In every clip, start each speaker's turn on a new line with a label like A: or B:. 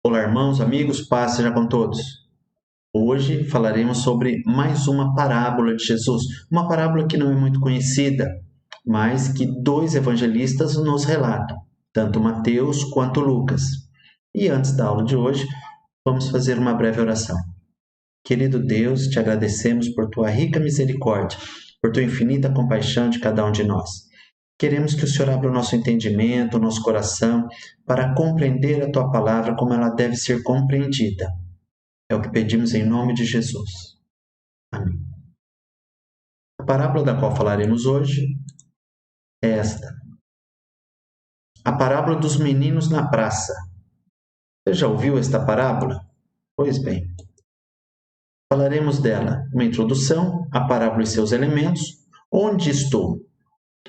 A: Olá, irmãos, amigos, paz seja com todos. Hoje falaremos sobre mais uma parábola de Jesus, uma parábola que não é muito conhecida, mas que dois evangelistas nos relatam, tanto Mateus quanto Lucas. E antes da aula de hoje, vamos fazer uma breve oração. Querido Deus, te agradecemos por tua rica misericórdia, por tua infinita compaixão de cada um de nós. Queremos que o Senhor abra o nosso entendimento, o nosso coração, para compreender a tua palavra como ela deve ser compreendida. É o que pedimos em nome de Jesus. Amém. A parábola da qual falaremos hoje é esta. A parábola dos meninos na praça. Você já ouviu esta parábola? Pois bem, falaremos dela. Uma introdução, a parábola e seus elementos. Onde estou?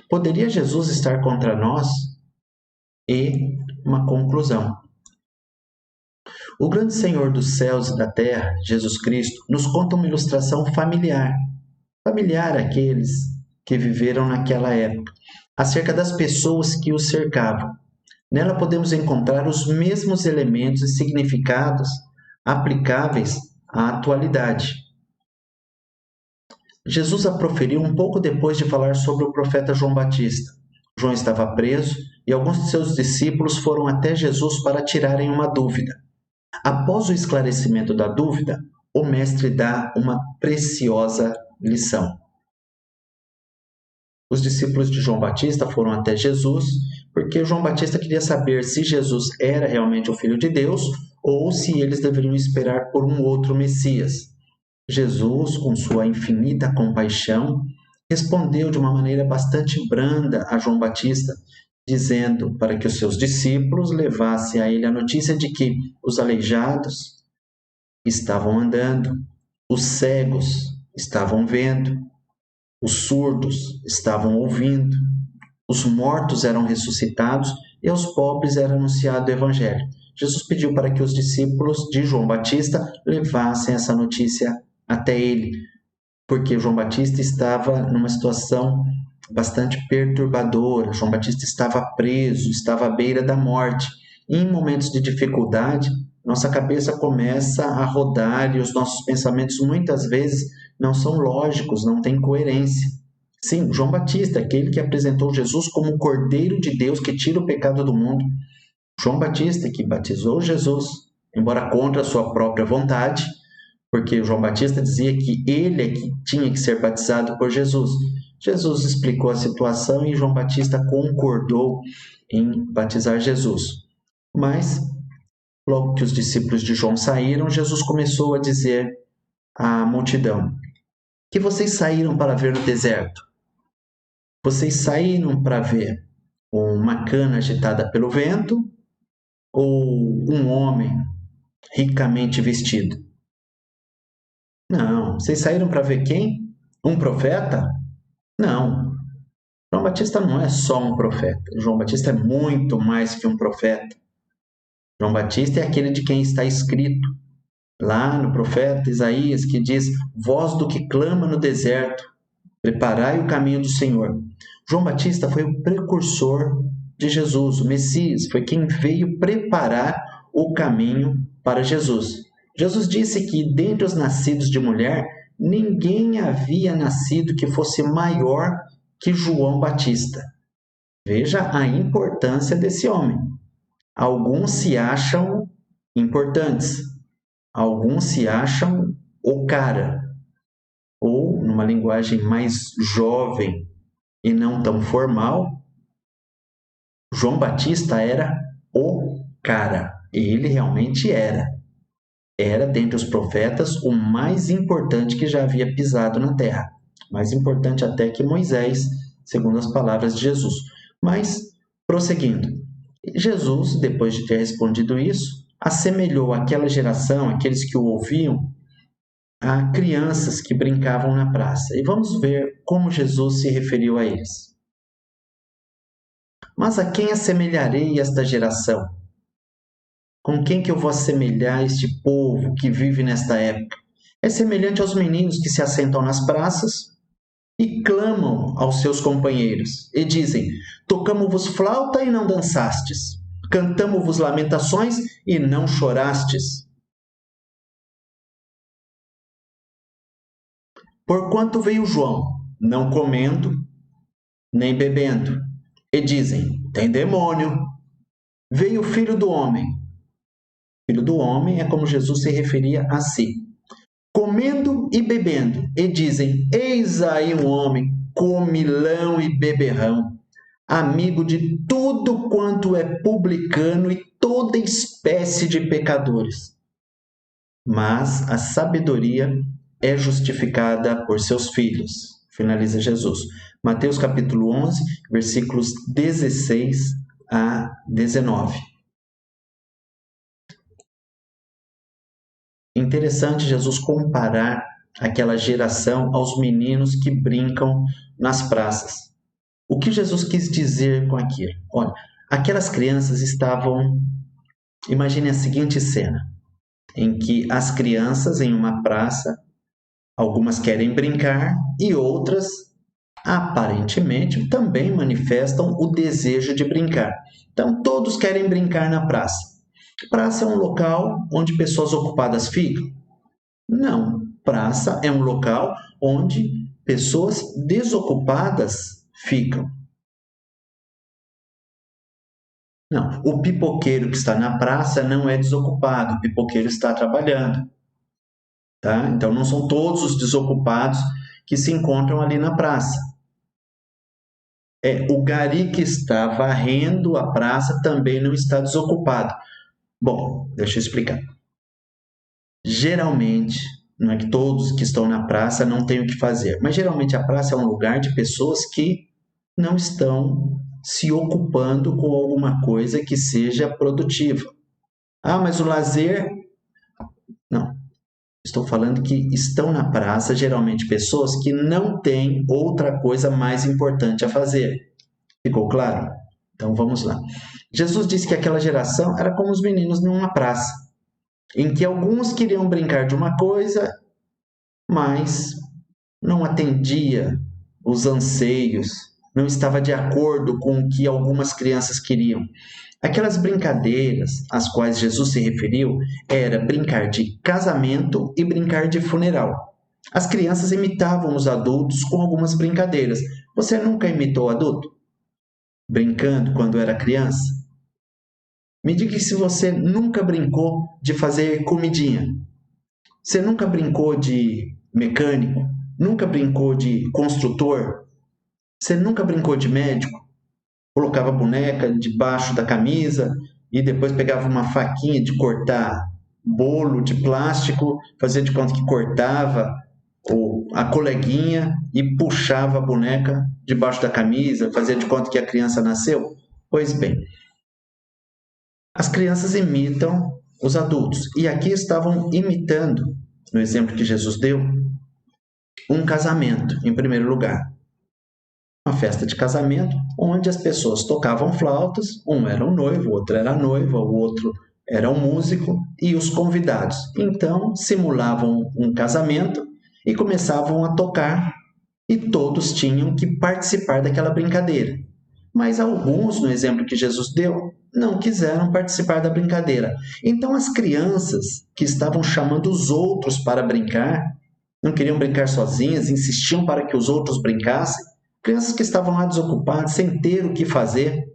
A: Poderia Jesus estar contra nós? E uma conclusão. O grande Senhor dos céus e da terra, Jesus Cristo, nos conta uma ilustração familiar àqueles que viveram naquela época, acerca das pessoas que o cercavam. Nela podemos encontrar os mesmos elementos e significados aplicáveis à atualidade. Jesus a proferiu um pouco depois de falar sobre o profeta João Batista. João estava preso e alguns de seus discípulos foram até Jesus para tirarem uma dúvida. Após o esclarecimento da dúvida, o mestre dá uma preciosa lição. Os discípulos de João Batista foram até Jesus porque João Batista queria saber se Jesus era realmente o Filho de Deus ou se eles deveriam esperar por um outro Messias. Jesus, com sua infinita compaixão, respondeu de uma maneira bastante branda a João Batista, dizendo para que os seus discípulos levassem a ele a notícia de que os aleijados estavam andando, os cegos estavam vendo, os surdos estavam ouvindo, os mortos eram ressuscitados e aos pobres era anunciado o Evangelho. Jesus pediu para que os discípulos de João Batista levassem essa notícia até ele, porque João Batista estava numa situação bastante perturbadora. João Batista estava preso, estava à beira da morte. E em momentos de dificuldade, nossa cabeça começa a rodar e os nossos pensamentos muitas vezes não são lógicos, não têm coerência. Sim, João Batista, aquele que apresentou Jesus como o Cordeiro de Deus que tira o pecado do mundo. João Batista, que batizou Jesus, embora contra a sua própria vontade, porque João Batista dizia que ele é que tinha que ser batizado por Jesus. Jesus explicou a situação e João Batista concordou em batizar Jesus. Mas, logo que os discípulos de João saíram, Jesus começou a dizer à multidão: que vocês saíram para ver no deserto? Vocês saíram para ver uma cana agitada pelo vento ou um homem ricamente vestido? Não. Vocês saíram para ver quem? Um profeta? Não. João Batista não é só um profeta. João Batista é muito mais que um profeta. João Batista é aquele de quem está escrito lá no profeta Isaías, que diz: voz do que clama no deserto, preparai o caminho do Senhor. João Batista foi o precursor de Jesus, o Messias, foi quem veio preparar o caminho para Jesus. Jesus disse que dentre os nascidos de mulher, ninguém havia nascido que fosse maior que João Batista. Veja a importância desse homem. Alguns se acham importantes, alguns se acham o cara, ou, numa linguagem mais jovem e não tão formal, João Batista era o cara. E ele realmente era. Era, dentre os profetas, o mais importante que já havia pisado na terra. Mais importante até que Moisés, segundo as palavras de Jesus. Mas, prosseguindo, Jesus, depois de ter respondido isso, assemelhou aquela geração, aqueles que o ouviam, a crianças que brincavam na praça. E vamos ver como Jesus se referiu a eles. Mas a quem assemelharei esta geração? Com quem que eu vou assemelhar este povo que vive nesta época? É semelhante aos meninos que se assentam nas praças e clamam aos seus companheiros e dizem: tocamo-vos flauta e não dançastes, Cantamo-vos lamentações e não chorastes. Porquanto veio João, não comendo, nem bebendo, e dizem, tem demônio. Veio o Filho do Homem. Filho do Homem é como Jesus se referia a si. Comendo e bebendo, e dizem, eis aí um homem, comilão e beberrão, amigo de tudo quanto é publicano e toda espécie de pecadores. Mas a sabedoria é justificada por seus filhos. Finaliza Jesus. Mateus capítulo 11, versículos 16 a 19. Interessante Jesus comparar aquela geração aos meninos que brincam nas praças. O que Jesus quis dizer com aquilo? Olha, aquelas crianças estavam... Imagine a seguinte cena, em que as crianças em uma praça, algumas querem brincar e outras, aparentemente, também manifestam o desejo de brincar. Então, todos querem brincar na praça. Praça é um local onde pessoas ocupadas ficam? Não. Praça é um local onde pessoas desocupadas ficam. Não. O pipoqueiro que está na praça não é desocupado. O pipoqueiro está trabalhando. Tá? Então, não são todos os desocupados que se encontram ali na praça. O gari que está varrendo a praça também não está desocupado. Bom, deixa eu explicar. Geralmente, não é que todos que estão na praça não têm o que fazer, mas geralmente a praça é um lugar de pessoas que não estão se ocupando com alguma coisa que seja produtiva. Ah, mas o lazer... Não. Estou falando que estão na praça geralmente pessoas que não têm outra coisa mais importante a fazer. Ficou claro? Então vamos lá. Jesus disse que aquela geração era como os meninos numa praça, em que alguns queriam brincar de uma coisa, mas não atendia os anseios, não estava de acordo com o que algumas crianças queriam. Aquelas brincadeiras às quais Jesus se referiu era brincar de casamento e brincar de funeral. As crianças imitavam os adultos com algumas brincadeiras. Você nunca imitou adulto? Brincando quando era criança? Me diga se você nunca brincou de fazer comidinha. Você nunca brincou de mecânico? Nunca brincou de construtor? Você nunca brincou de médico? Colocava a boneca debaixo da camisa e depois pegava uma faquinha de cortar bolo de plástico, fazia de conta que cortava a coleguinha e puxava a boneca debaixo da camisa, fazia de conta que a criança nasceu? Pois bem, as crianças imitam os adultos. E aqui estavam imitando, no exemplo que Jesus deu, um casamento, em primeiro lugar. Uma festa de casamento, onde as pessoas tocavam flautas, um era o noivo, o outro era a noiva, o outro era o músico, e os convidados. Então, simulavam um casamento e começavam a tocar, e todos tinham que participar daquela brincadeira. Mas alguns, no exemplo que Jesus deu, não quiseram participar da brincadeira. Então, as crianças que estavam chamando os outros para brincar, não queriam brincar sozinhas, insistiam para que os outros brincassem, crianças que estavam lá desocupadas, sem ter o que fazer.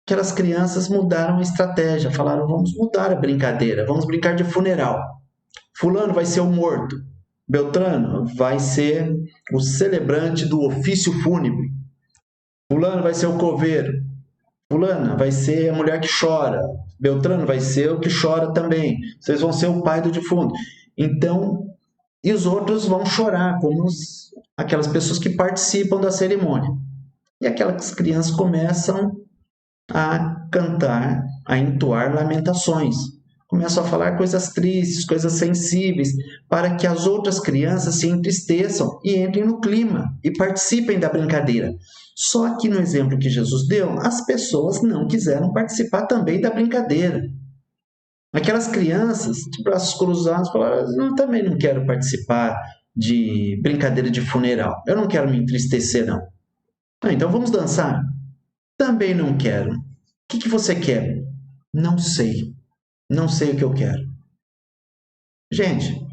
A: Aquelas crianças mudaram a estratégia, falaram, vamos mudar a brincadeira, vamos brincar de funeral. Fulano vai ser o morto, Beltrano vai ser o celebrante do ofício fúnebre, Fulano vai ser o coveiro, Fulana vai ser a mulher que chora, Beltrano vai ser o que chora também, vocês vão ser o pai do defunto. Então, e os outros vão chorar, como aquelas pessoas que participam da cerimônia. E aquelas crianças começam a cantar, a entoar lamentações. Começam a falar coisas tristes, coisas sensíveis, para que as outras crianças se entristeçam e entrem no clima e participem da brincadeira. Só que no exemplo que Jesus deu, as pessoas não quiseram participar também da brincadeira. Aquelas crianças, de braços cruzados, falaram, eu também não quero participar de brincadeira de funeral. Eu não quero me entristecer, não. Então vamos dançar? Também não quero. que você quer? Não sei. Não sei o que eu quero. Gente,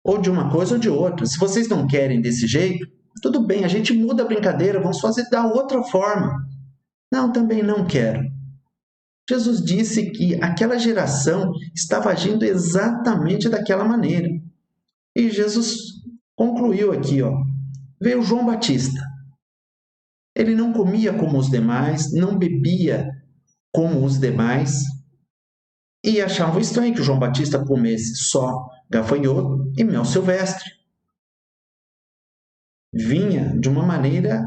A: ou de uma coisa ou de outra. Se vocês não querem desse jeito, tudo bem, a gente muda a brincadeira, vamos fazer da outra forma. Não, também não quero. Jesus disse que aquela geração estava agindo exatamente daquela maneira. E Jesus concluiu aqui, ó. Veio João Batista. Ele não comia como os demais, não bebia como os demais, e achavam estranho que João Batista comesse só gafanhoto e mel silvestre. Vinha de uma maneira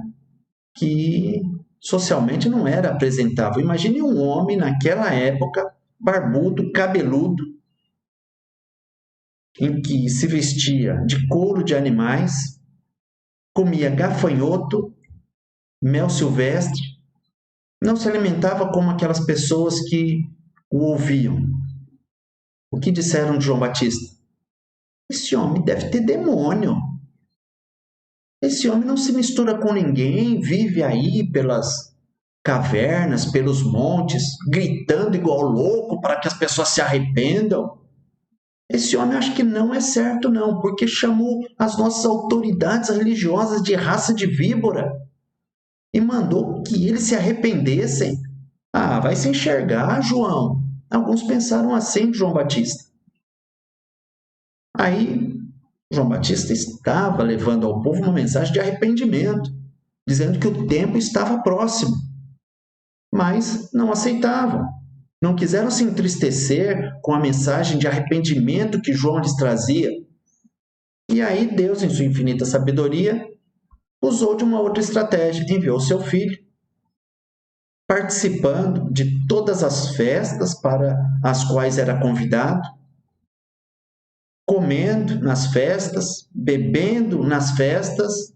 A: que socialmente não era apresentável. Imagine um homem naquela época, barbudo, cabeludo, em que se vestia de couro de animais, comia gafanhoto, mel silvestre, não se alimentava como aquelas pessoas que o ouviam. O que disseram de João Batista? Esse homem deve ter demônio. Esse homem não se mistura com ninguém, vive aí pelas cavernas, pelos montes, gritando igual louco para que as pessoas se arrependam. Esse homem acho que não é certo não, porque chamou as nossas autoridades religiosas de raça de víbora e mandou que eles se arrependessem. Ah, vai se enxergar, João. Alguns pensaram assim de João Batista. Aí, João Batista estava levando ao povo uma mensagem de arrependimento, dizendo que o tempo estava próximo. Mas não aceitavam. Não quiseram se entristecer com a mensagem de arrependimento que João lhes trazia. E aí Deus, em sua infinita sabedoria, usou de uma outra estratégia. Enviou seu filho, participando de todas as festas para as quais era convidado, comendo nas festas, bebendo nas festas,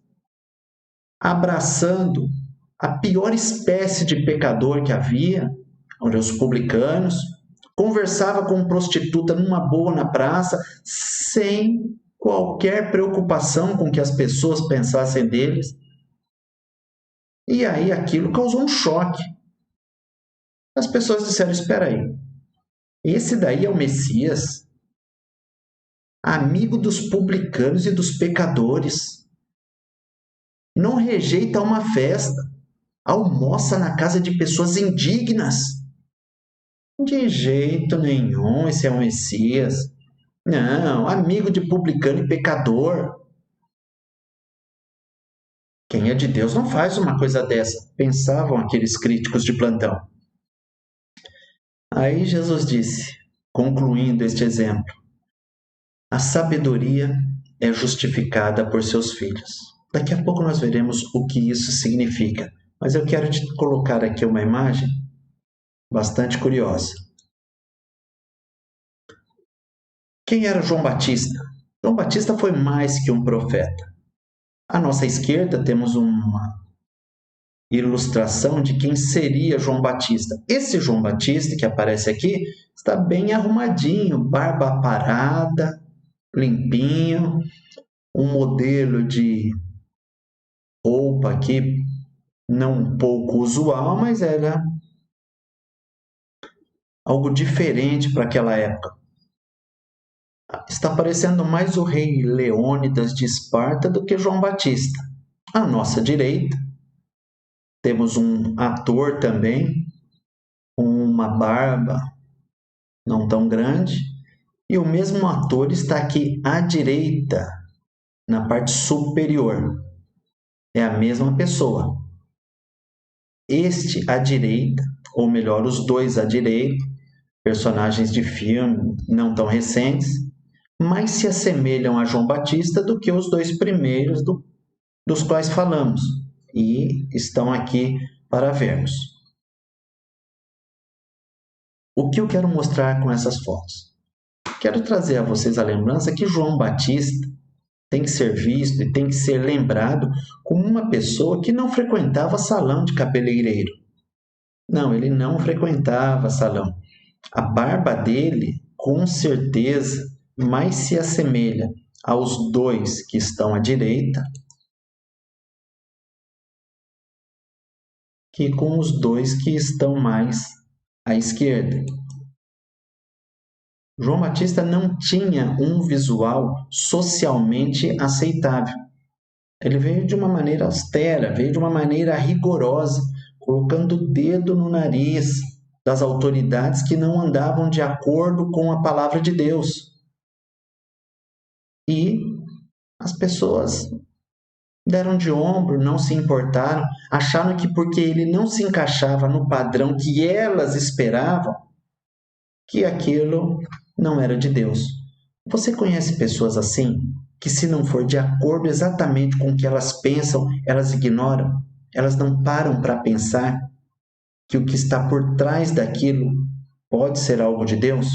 A: abraçando a pior espécie de pecador que havia, os publicanos, conversava com prostituta numa boa na praça, sem qualquer preocupação com o que as pessoas pensassem deles. E aí aquilo causou um choque. As pessoas disseram, espera aí, esse daí é o Messias, amigo dos publicanos e dos pecadores, não rejeita uma festa, almoça na casa de pessoas indignas. De jeito nenhum, esse é o Messias. Não, amigo de publicano e pecador. Quem é de Deus não faz uma coisa dessa, pensavam aqueles críticos de plantão. Aí Jesus disse, concluindo este exemplo, a sabedoria é justificada por seus filhos. Daqui a pouco nós veremos o que isso significa, mas eu quero te colocar aqui uma imagem bastante curiosa. Quem era João Batista? João Batista foi mais que um profeta. À nossa esquerda temos uma ilustração de quem seria João Batista. Esse João Batista que aparece aqui está bem arrumadinho, barba parada, limpinho, um modelo de roupa aqui não um pouco usual, mas era algo diferente para aquela época. Está parecendo mais o rei Leônidas de Esparta do que João Batista. À nossa direita, temos um ator também, com uma barba não tão grande, e o mesmo ator está aqui à direita, na parte superior. É a mesma pessoa. Este à direita, ou melhor, os dois à direita, personagens de filme não tão recentes, mais se assemelham a João Batista do que os dois primeiros dos quais falamos, e estão aqui para vermos. O que eu quero mostrar com essas fotos? Quero trazer a vocês a lembrança que João Batista tem que ser visto e tem que ser lembrado como uma pessoa que não frequentava salão de cabeleireiro. Não, ele não frequentava salão. A barba dele, com certeza, mais se assemelha aos dois que estão à direita que com os dois que estão mais à esquerda. João Batista não tinha um visual socialmente aceitável. Ele veio de uma maneira austera, veio de uma maneira rigorosa, colocando o dedo no nariz das autoridades que não andavam de acordo com a palavra de Deus. E as pessoas deram de ombro, não se importaram, acharam que porque ele não se encaixava no padrão que elas esperavam, que aquilo não era de Deus. Você conhece pessoas assim? Que se não for de acordo exatamente com o que elas pensam, elas ignoram? Elas não param para pensar que o que está por trás daquilo pode ser algo de Deus?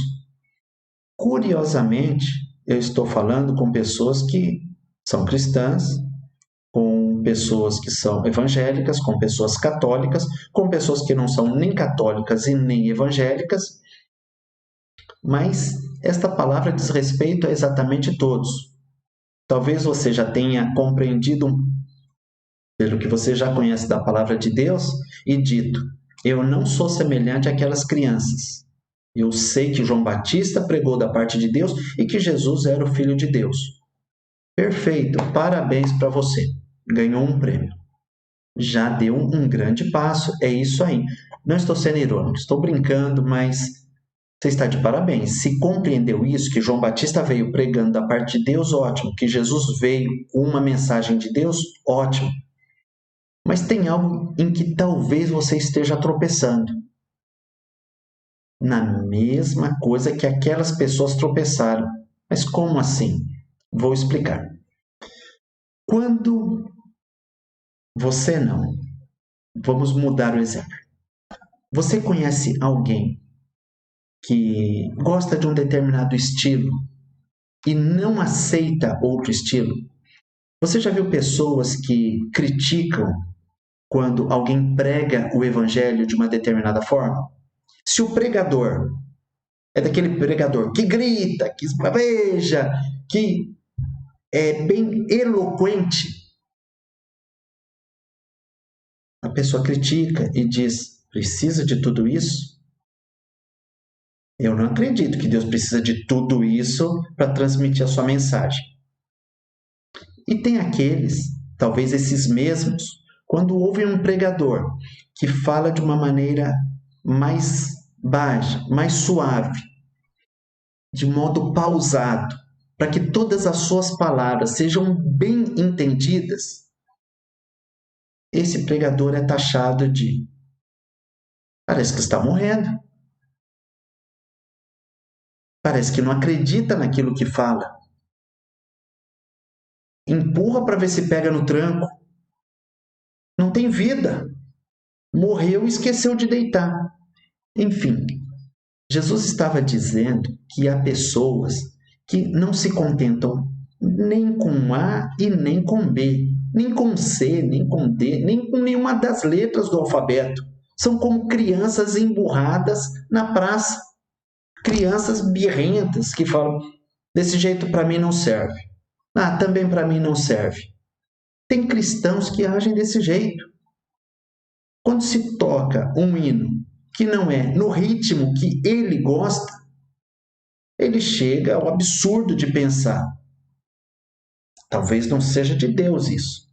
A: Curiosamente, eu estou falando com pessoas que são cristãs, com pessoas que são evangélicas, com pessoas católicas, com pessoas que não são nem católicas e nem evangélicas, mas esta palavra diz respeito a exatamente todos. Talvez você já tenha compreendido, pelo que você já conhece da palavra de Deus, e dito: eu não sou semelhante àquelas crianças. Eu sei que João Batista pregou da parte de Deus e que Jesus era o Filho de Deus. Perfeito, parabéns para você. Ganhou um prêmio. Já deu um grande passo, é isso aí. Não estou sendo irônico, estou brincando, mas você está de parabéns. Se compreendeu isso, que João Batista veio pregando da parte de Deus, ótimo. Que Jesus veio com uma mensagem de Deus, ótimo. Mas tem algo em que talvez você esteja tropeçando. Na mesma coisa que aquelas pessoas tropeçaram. Mas como assim? Vou explicar. Quando você não, vamos mudar o exemplo. Você conhece alguém que gosta de um determinado estilo e não aceita outro estilo? Você já viu pessoas que criticam quando alguém prega o evangelho de uma determinada forma? Se o pregador é daquele pregador que grita, que esbraveja, que é bem eloquente, a pessoa critica e diz: precisa de tudo isso? Eu não acredito que Deus precisa de tudo isso para transmitir a sua mensagem. E tem aqueles, talvez esses mesmos, quando ouvem um pregador que fala de uma maneira mais baixa, mais suave, de modo pausado, para que todas as suas palavras sejam bem entendidas, esse pregador é taxado de: parece que está morrendo. Parece que não acredita naquilo que fala. Empurra para ver se pega no tranco. Não tem vida. Morreu e esqueceu de deitar. Enfim, Jesus estava dizendo que há pessoas que não se contentam nem com A e nem com B, nem com C, nem com D, nem com nenhuma das letras do alfabeto. São como crianças emburradas na praça. Crianças birrentas que falam: desse jeito para mim não serve. Ah, também para mim não serve. Tem cristãos que agem desse jeito. Quando se toca um hino que não é no ritmo que ele gosta, ele chega ao absurdo de pensar: talvez não seja de Deus isso.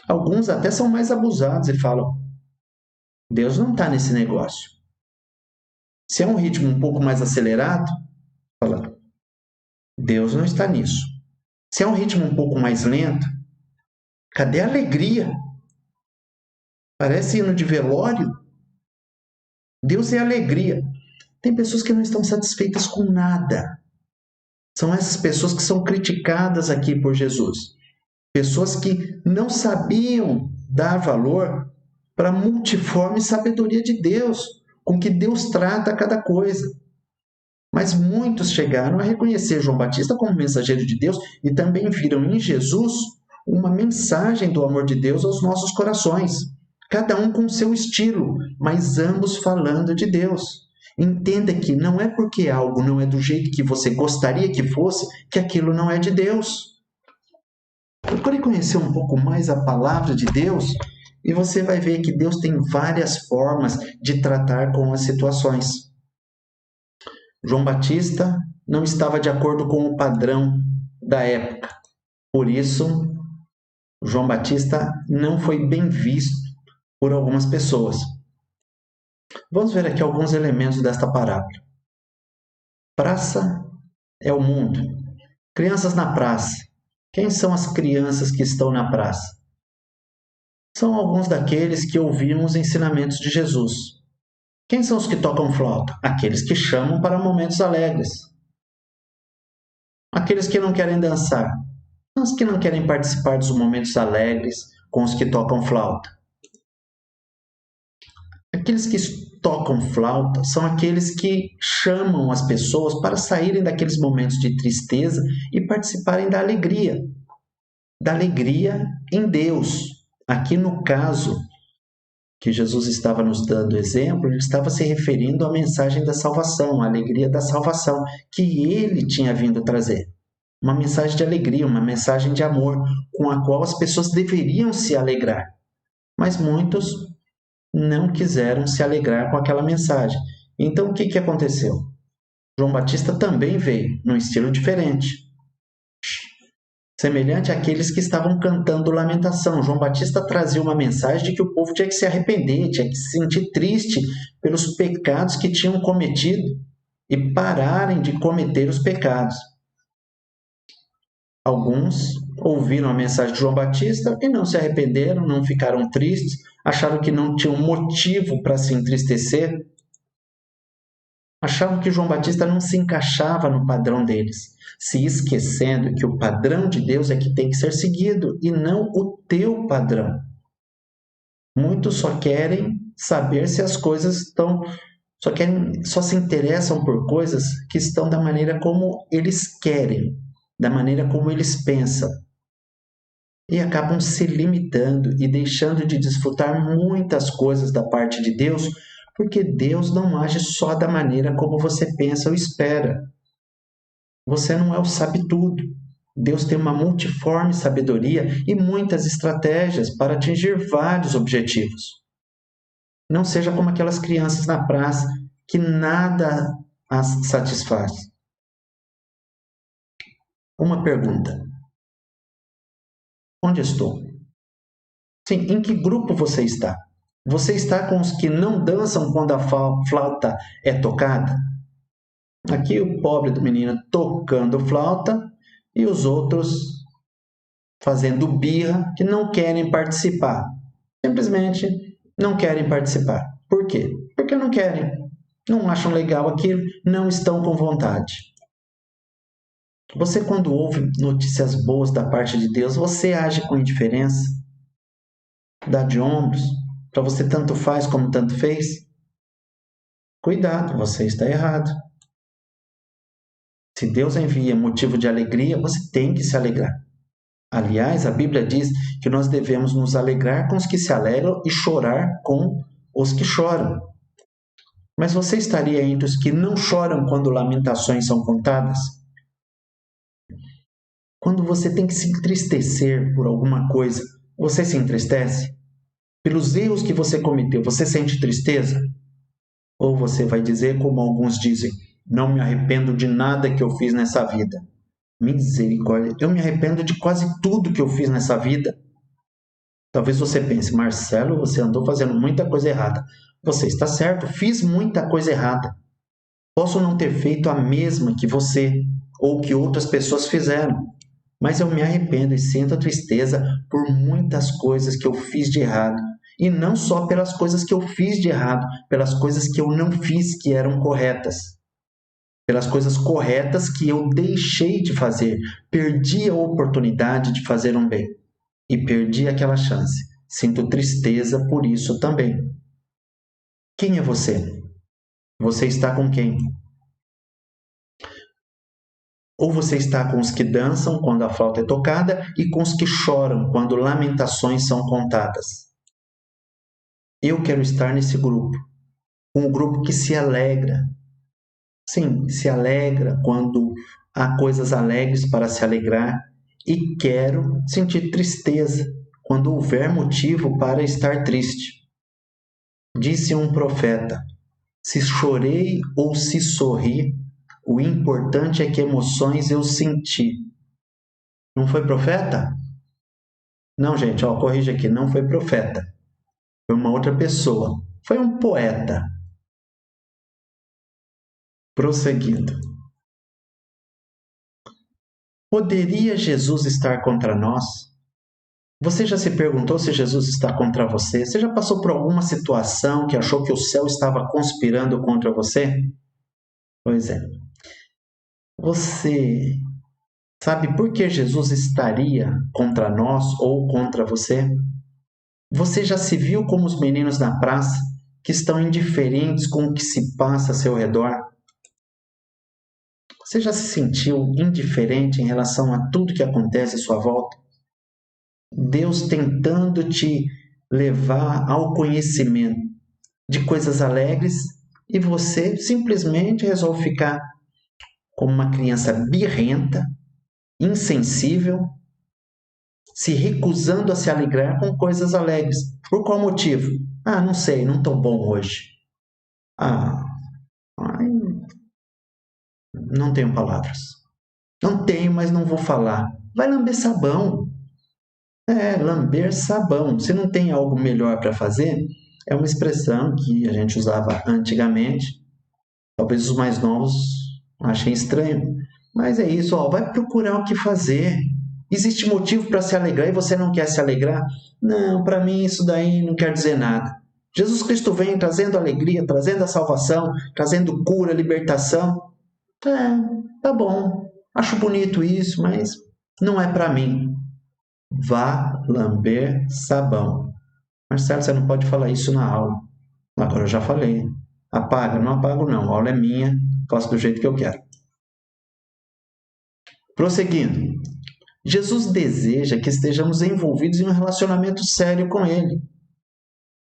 A: Alguns até são mais abusados e falam: Deus não está nesse negócio. Se é um ritmo um pouco mais acelerado, fala: Deus não está nisso. Se é um ritmo um pouco mais lento, cadê a alegria? Parece hino de velório. Deus é alegria. Tem pessoas que não estão satisfeitas com nada. São essas pessoas que são criticadas aqui por Jesus. Pessoas que não sabiam dar valor para a multiforme sabedoria de Deus, com que Deus trata cada coisa. Mas muitos chegaram a reconhecer João Batista como mensageiro de Deus e também viram em Jesus uma mensagem do amor de Deus aos nossos corações. Cada um com seu estilo, mas ambos falando de Deus. Entenda que não é porque algo não é do jeito que você gostaria que fosse, que aquilo não é de Deus. Procure conhecer um pouco mais a palavra de Deus E você vai ver que Deus tem várias formas de tratar com as situações. João Batista não estava de acordo com o padrão da época. Por isso, João Batista não foi bem visto por algumas pessoas. Vamos ver aqui alguns elementos desta parábola. Praça é o mundo. Crianças na praça. Quem são as crianças que estão na praça? São alguns daqueles que ouviram os ensinamentos de Jesus. Quem são os que tocam flauta? Aqueles que chamam para momentos alegres. Aqueles que não querem dançar são os que não querem participar dos momentos alegres com os que tocam flauta. Aqueles que tocam flauta são aqueles que chamam as pessoas para saírem daqueles momentos de tristeza e participarem da alegria em Deus. Aqui no caso que Jesus estava nos dando exemplo, ele estava se referindo à mensagem da salvação, à alegria da salvação que ele tinha vindo trazer. Uma mensagem de alegria, uma mensagem de amor, com a qual as pessoas deveriam se alegrar. Mas muitos não quiseram se alegrar com aquela mensagem. Então, o que aconteceu? João Batista também veio, num estilo diferente. Semelhante àqueles que estavam cantando lamentação. João Batista trazia uma mensagem de que o povo tinha que se arrepender, tinha que se sentir triste pelos pecados que tinham cometido e pararem de cometer os pecados. Alguns ouviram a mensagem de João Batista e não se arrependeram, não ficaram tristes, acharam que não tinham motivo para se entristecer, achavam que João Batista não se encaixava no padrão deles, se esquecendo que o padrão de Deus é que tem que ser seguido e não o teu padrão. Muitos só querem saber se as coisas estão, só se interessam por coisas que estão da maneira como eles querem, da maneira como eles pensam. E acabam se limitando e deixando de desfrutar muitas coisas da parte de Deus, porque Deus não age só da maneira como você pensa ou espera. Você não é o sabe-tudo. Deus tem uma multiforme sabedoria e muitas estratégias para atingir vários objetivos. Não seja como aquelas crianças na praça que nada as satisfaz. Uma pergunta. Onde estou? Sim, em que grupo você está? Você está com os que não dançam quando a flauta é tocada? Aqui o pobre do menino tocando flauta e os outros fazendo birra que não querem participar. Simplesmente não querem participar. Por quê? Porque não querem. Não acham legal aquilo, não estão com vontade. Você, quando ouve notícias boas da parte de Deus, você age com indiferença? Dá de ombros? Para você tanto faz como tanto fez? Cuidado, você está errado. Se Deus envia motivo de alegria, você tem que se alegrar. Aliás, a Bíblia diz que nós devemos nos alegrar com os que se alegram e chorar com os que choram. Mas você estaria entre os que não choram quando lamentações são contadas? Quando você tem que se entristecer por alguma coisa, você se entristece? Pelos erros que você cometeu, você sente tristeza? Ou você vai dizer como alguns dizem, não me arrependo de nada que eu fiz nessa vida. Misericórdia, eu me arrependo de quase tudo que eu fiz nessa vida. Talvez você pense, Marcelo, você andou fazendo muita coisa errada. Você está certo, fiz muita coisa errada. Posso não ter feito a mesma que você ou que outras pessoas fizeram, mas eu me arrependo e sinto tristeza por muitas coisas que eu fiz de errado. E não só pelas coisas que eu fiz de errado, pelas coisas que eu não fiz que eram corretas. Pelas coisas corretas que eu deixei de fazer. Perdi a oportunidade de fazer um bem. E perdi aquela chance. Sinto tristeza por isso também. Quem é você? Você está com quem? Ou você está com os que dançam quando a flauta é tocada e com os que choram quando lamentações são contadas. Eu quero estar nesse grupo. Um grupo que se alegra. Sim, se alegra quando há coisas alegres para se alegrar. E quero sentir tristeza quando houver motivo para estar triste. Disse um profeta: se chorei ou se sorri, o importante é que emoções eu senti. Não foi profeta? Não, gente, corrija aqui, não foi profeta. Foi uma outra pessoa. Foi um poeta. Prosseguindo. Poderia Jesus estar contra nós? Você já se perguntou se Jesus está contra você? Você já passou por alguma situação que achou que o céu estava conspirando contra você? Pois é. Você sabe por que Jesus estaria contra nós ou contra você? Você já se viu como os meninos da praça que estão indiferentes com o que se passa a seu redor? Você já se sentiu indiferente em relação a tudo que acontece à sua volta? Deus tentando te levar ao conhecimento de coisas alegres e você simplesmente resolve ficar como uma criança birrenta, insensível, se recusando a se alegrar com coisas alegres. Por qual motivo? Não sei, não estou bom hoje. Não tenho palavras. Não tenho, mas não vou falar. Vai lamber sabão. Lamber sabão. Se não tem algo melhor para fazer, é uma expressão que a gente usava antigamente. Talvez os mais novos achem estranho. Mas é isso, vai procurar o que fazer. Existe motivo para se alegrar e você não quer se alegrar? Não, para mim isso daí não quer dizer nada. Jesus Cristo vem trazendo alegria, trazendo a salvação, trazendo cura, libertação. Tá bom, acho bonito isso, mas não é para mim. Vá lamber sabão. Marcelo, você não pode falar isso na aula. Agora eu já falei. Apaga, não apago não. A aula é minha, faço do jeito que eu quero. Prosseguindo. Jesus deseja que estejamos envolvidos em um relacionamento sério com Ele.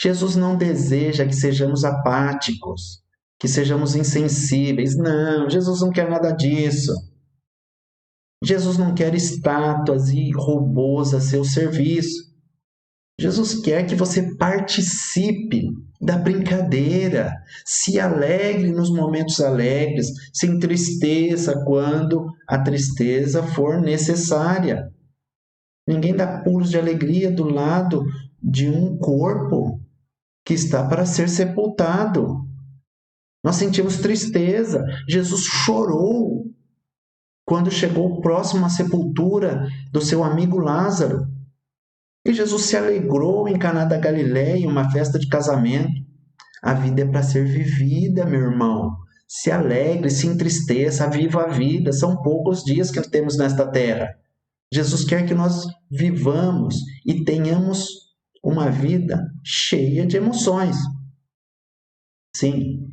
A: Jesus não deseja que sejamos apáticos, que sejamos insensíveis. Não, Jesus não quer nada disso. Jesus não quer estátuas e robôs a seu serviço. Jesus quer que você participe da brincadeira, se alegre nos momentos alegres, se entristeça quando a tristeza for necessária. Ninguém dá pulos de alegria do lado de um corpo que está para ser sepultado. Nós sentimos tristeza. Jesus chorou quando chegou próximo à sepultura do seu amigo Lázaro. E Jesus se alegrou em Caná da Galileia, em uma festa de casamento. A vida é para ser vivida, meu irmão. Se alegre, se entristeça, viva a vida. São poucos dias que temos nesta terra. Jesus quer que nós vivamos e tenhamos uma vida cheia de emoções. Sim,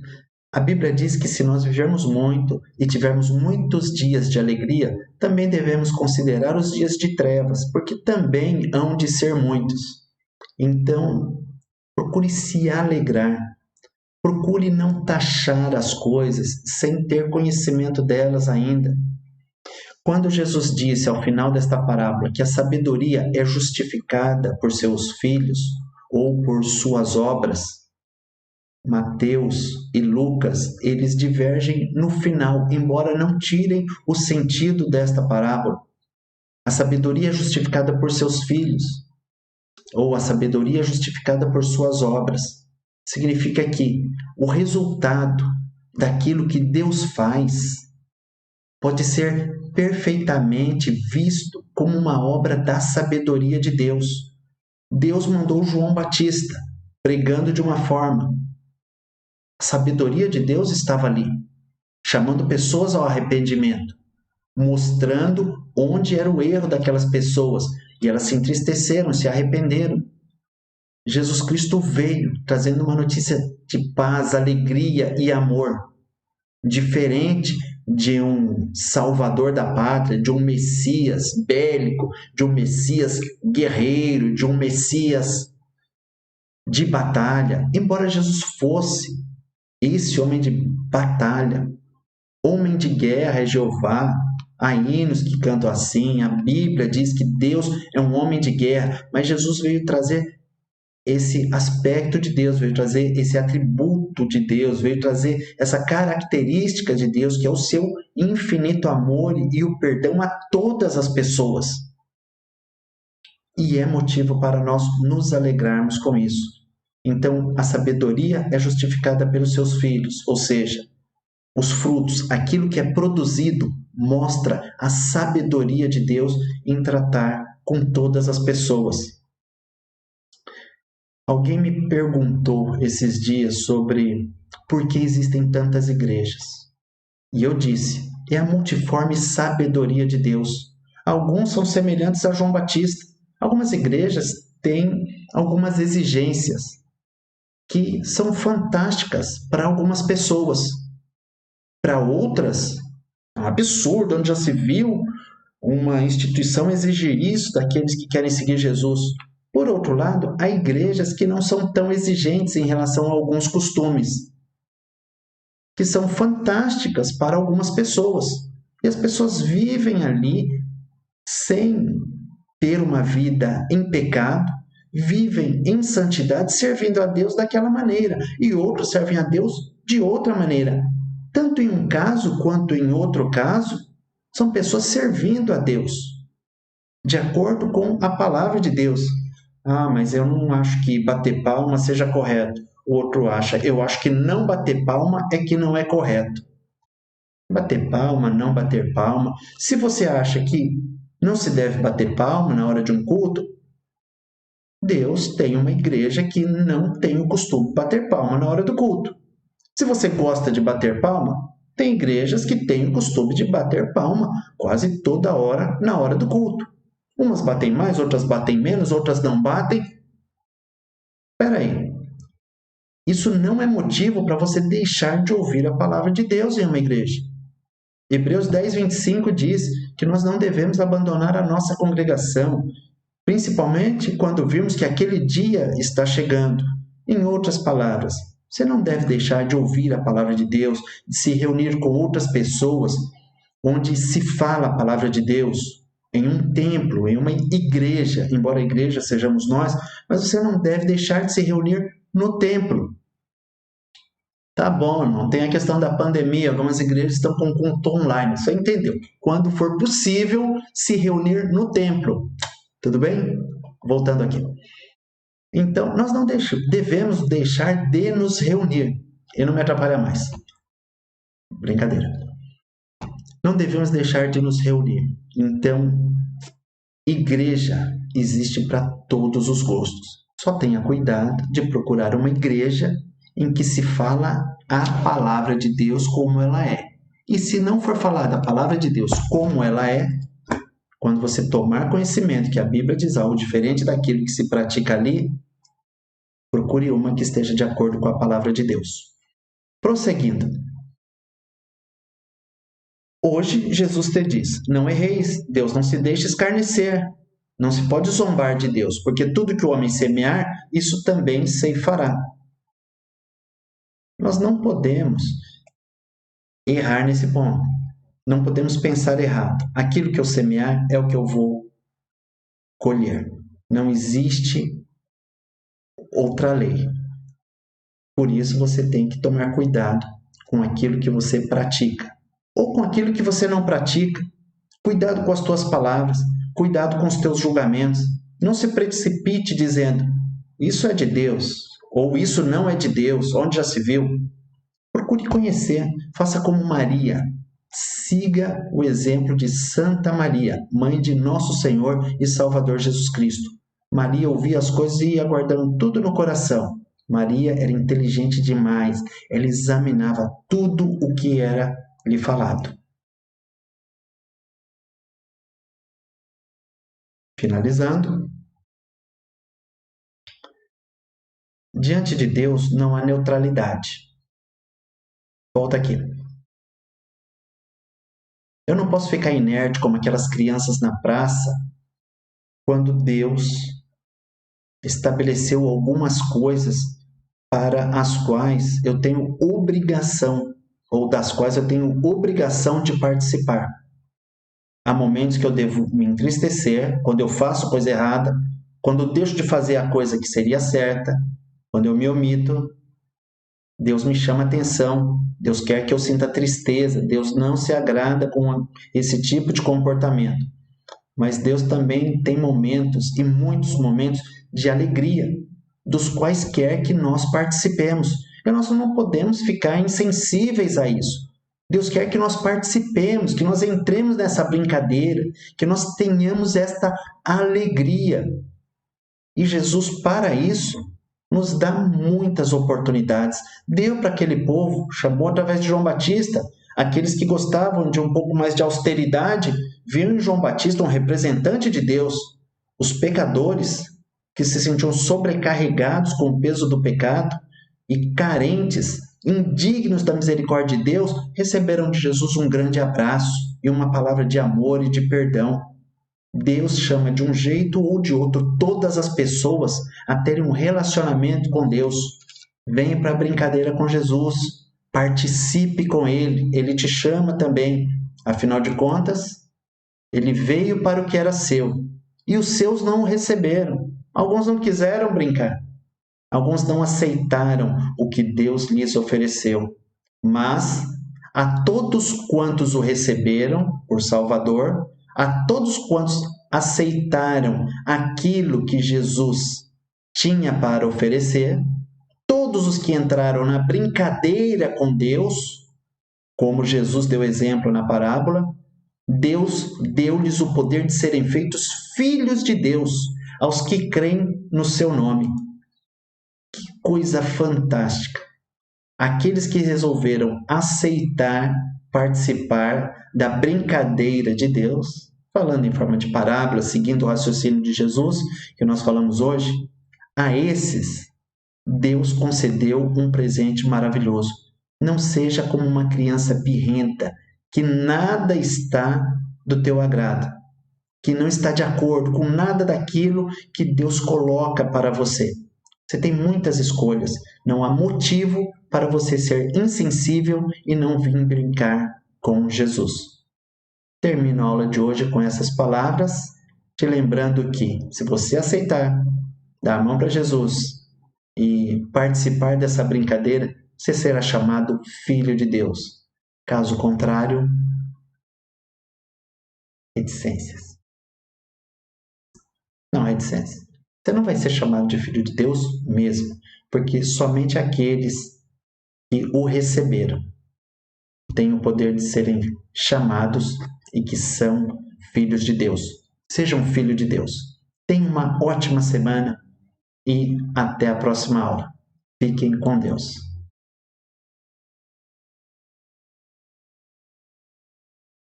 A: a Bíblia diz que se nós vivermos muito e tivermos muitos dias de alegria, também devemos considerar os dias de trevas, porque também hão de ser muitos. Então, procure se alegrar. Procure não taxar as coisas sem ter conhecimento delas ainda. Quando Jesus disse ao final desta parábola que a sabedoria é justificada por seus filhos ou por suas obras, Mateus e Lucas, eles divergem no final, embora não tirem o sentido desta parábola. A sabedoria é justificada por seus filhos, ou a sabedoria é justificada por suas obras. Significa que o resultado daquilo que Deus faz pode ser perfeitamente visto como uma obra da sabedoria de Deus. Deus mandou João Batista pregando de uma forma. A sabedoria de Deus estava ali, chamando pessoas ao arrependimento, mostrando onde era o erro daquelas pessoas, e elas se entristeceram, se arrependeram. Jesus Cristo veio trazendo uma notícia de paz, alegria e amor, diferente de um salvador da pátria, de um Messias bélico, de um Messias guerreiro, de um Messias de batalha. Embora Jesus fosse esse homem de batalha, homem de guerra é Jeová, Há hinos que cantam assim, a Bíblia diz que Deus é um homem de guerra, mas Jesus veio trazer esse aspecto de Deus, veio trazer esse atributo de Deus, veio trazer essa característica de Deus, que é o seu infinito amor e o perdão a todas as pessoas. E é motivo para nós nos alegrarmos com isso. Então, a sabedoria é justificada pelos seus filhos, ou seja, os frutos, aquilo que é produzido, mostra a sabedoria de Deus em tratar com todas as pessoas. Alguém me perguntou esses dias sobre por que existem tantas igrejas. E eu disse, é a multiforme sabedoria de Deus. Alguns são semelhantes a João Batista. Algumas igrejas têm algumas exigências que são fantásticas para algumas pessoas. Para outras, é um absurdo, onde já se viu uma instituição exigir isso daqueles que querem seguir Jesus. Por outro lado, há igrejas que não são tão exigentes em relação a alguns costumes, que são fantásticas para algumas pessoas. E as pessoas vivem ali sem ter uma vida em pecado, vivem em santidade, servindo a Deus daquela maneira, e outros servem a Deus de outra maneira. Tanto em um caso quanto em outro caso, são pessoas servindo a Deus, de acordo com a palavra de Deus. Ah, mas eu não acho que bater palma seja correto. O outro acha, eu acho que não bater palma é que não é correto. Bater palma, não bater palma. Se você acha que não se deve bater palma na hora de um culto, Deus tem uma igreja que não tem o costume de bater palma na hora do culto. Se você gosta de bater palma, tem igrejas que têm o costume de bater palma quase toda hora na hora do culto. Umas batem mais, outras batem menos, outras não batem. Espera aí. Isso não é motivo para você deixar de ouvir a palavra de Deus em uma igreja. Hebreus 10, 25 diz que nós não devemos abandonar a nossa congregação, principalmente quando virmos que aquele dia está chegando. Em outras palavras, você não deve deixar de ouvir a palavra de Deus, de se reunir com outras pessoas, onde se fala a palavra de Deus, em um templo, em uma igreja, embora a igreja sejamos nós, mas você não deve deixar de se reunir no templo. Tá bom, não tem a questão da pandemia, algumas igrejas estão com culto online, você entendeu? Quando for possível, se reunir no templo. Tudo bem? Voltando aqui. Então, nós não devemos deixar de nos reunir. E não me atrapalha mais. Brincadeira. Não devemos deixar de nos reunir. Então, igreja existe para todos os gostos. Só tenha cuidado de procurar uma igreja em que se fala a palavra de Deus como ela é. E se não for falada a palavra de Deus como ela é, quando você tomar conhecimento que a Bíblia diz algo diferente daquilo que se pratica ali, procure uma que esteja de acordo com a palavra de Deus. Prosseguindo. Hoje, Jesus te diz, não erreis, Deus não se deixe escarnecer, não se pode zombar de Deus, porque tudo que o homem semear, isso também ceifará. Nós não podemos errar nesse ponto. Não podemos pensar errado. Aquilo que eu semear é o que eu vou colher. Não existe outra lei. Por isso você tem que tomar cuidado com aquilo que você pratica. Ou com aquilo que você não pratica. Cuidado com as tuas palavras. Cuidado com os teus julgamentos. Não se precipite dizendo, isso é de Deus, ou isso não é de Deus, onde já se viu. Procure conhecer. Faça como Maria. Siga o exemplo de Santa Maria, mãe de Nosso Senhor e Salvador Jesus Cristo. Maria ouvia as coisas e ia guardando tudo no coração. Maria era inteligente demais. Ela examinava tudo o que era lhe falado. Finalizando. Diante de Deus não há neutralidade. Volta aqui. Eu não posso ficar inerte como aquelas crianças na praça quando Deus estabeleceu algumas coisas para as quais eu tenho obrigação, ou das quais eu tenho obrigação de participar. Há momentos que eu devo me entristecer, quando eu faço coisa errada, quando eu deixo de fazer a coisa que seria certa, quando eu me omito. Deus me chama atenção, Deus quer que eu sinta tristeza, Deus não se agrada com esse tipo de comportamento. Mas Deus também tem momentos, e muitos momentos, de alegria, dos quais quer que nós participemos. E nós não podemos ficar insensíveis a isso. Deus quer que nós participemos, que nós entremos nessa brincadeira, que nós tenhamos esta alegria. E Jesus, para isso, nos dá muitas oportunidades. Deu para aquele povo, chamou através de João Batista. Aqueles que gostavam de um pouco mais de austeridade, viram em João Batista um representante de Deus. Os pecadores, que se sentiam sobrecarregados com o peso do pecado e carentes, indignos da misericórdia de Deus, receberam de Jesus um grande abraço e uma palavra de amor e de perdão. Deus chama de um jeito ou de outro todas as pessoas a terem um relacionamento com Deus. Venha para a brincadeira com Jesus, participe com Ele, Ele te chama também. Afinal de contas, Ele veio para o que era seu e os seus não o receberam. Alguns não quiseram brincar, alguns não aceitaram o que Deus lhes ofereceu. Mas a todos quantos o receberam por Salvador, a todos quantos aceitaram aquilo que Jesus tinha para oferecer, todos os que entraram na brincadeira com Deus, como Jesus deu exemplo na parábola, Deus deu-lhes o poder de serem feitos filhos de Deus, aos que creem no seu nome. Que coisa fantástica! Aqueles que resolveram aceitar, participar da brincadeira de Deus, falando em forma de parábola, seguindo o raciocínio de Jesus, que nós falamos hoje, a esses Deus concedeu um presente maravilhoso. Não seja como uma criança birrenta, que nada está do teu agrado, que não está de acordo com nada daquilo que Deus coloca para você. Você tem muitas escolhas, não há motivo para você ser insensível e não vir brincar com Jesus. Termino a aula de hoje com essas palavras, te lembrando que, se você aceitar, dar a mão para Jesus e participar dessa brincadeira, você será chamado filho de Deus. Caso contrário, reticências. Não, reticências. Você não vai ser chamado de filho de Deus mesmo, porque somente aqueles que o receberam têm o poder de serem chamados e que são filhos de Deus. Seja um filho de Deus. Tenha uma ótima semana e até a próxima aula. Fiquem com Deus.